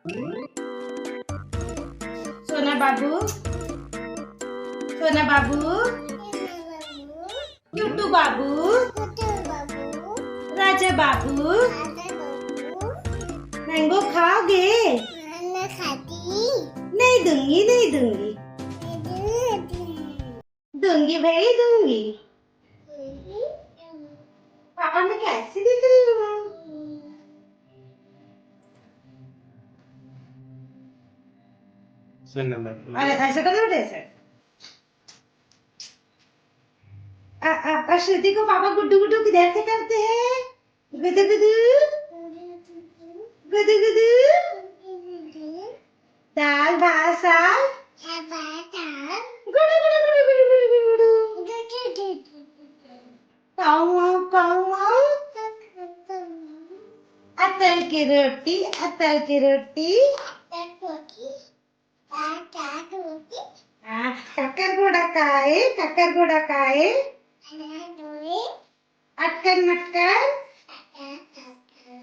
सोना बाबू, सोना बाबू, टूटू बाबू, राजा बाबू, मैंगो खाओगे? नहीं दूंगी, नहीं दूंगी, दूंगी भाई दूंगी। पापा मैं कैसी दिख रही हूँ? अरे ऐसे कर दो ऐसे। श्रुति को पापा गुड्डू गुड्डू किधर से करते हैं? गुदु गुदु गुदु गुदु दाल भात साग गुडु गुडु गुडु गुडु गुडु गुडु काऊ माऊ काऊ माऊ अतल की रोटी अतल की रोटी कक्कर गोड़ा काए अटकन मटकन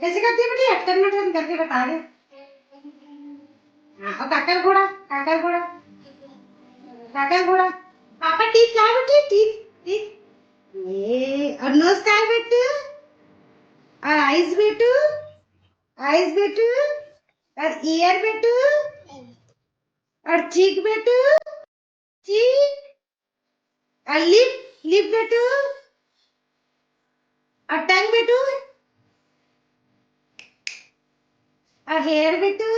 कैसे करती है बेटी अटकन मटकन करके बता दे। हाँ और काकर घोड़ा पापा टीथ कहाँ बेटी टीथ टीथ ये और नोज कहाँ है बेटू और आईज बेटू और ईयर बेटू और चीक बेटू चीक और लिप लिप बेटू और टंग बेटू और हेयर बेटू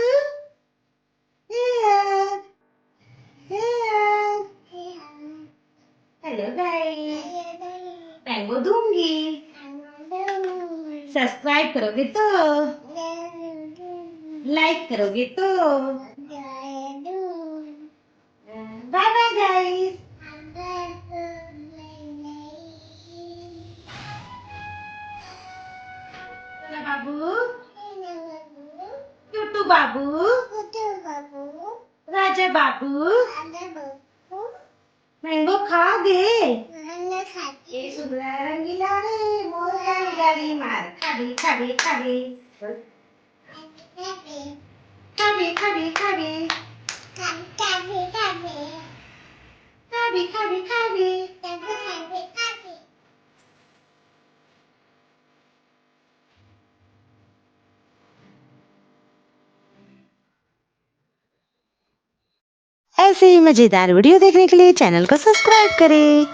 here here hello guys mango दूंगी सब्सक्राइब करोगे तो लाइक करोगे तो बाय बाय गाइस बाबू टूटू बाबू राजा बाबू मैंगो खाओगे ये सुबह रंगीला रे मोर गाड़ी मार खाबी खाबी खाबी खाबी खाबी खाबी खाबी खाबी खाबी ऐसे ही मजेदार वीडियो देखने के लिए चैनल को सब्सक्राइब करें।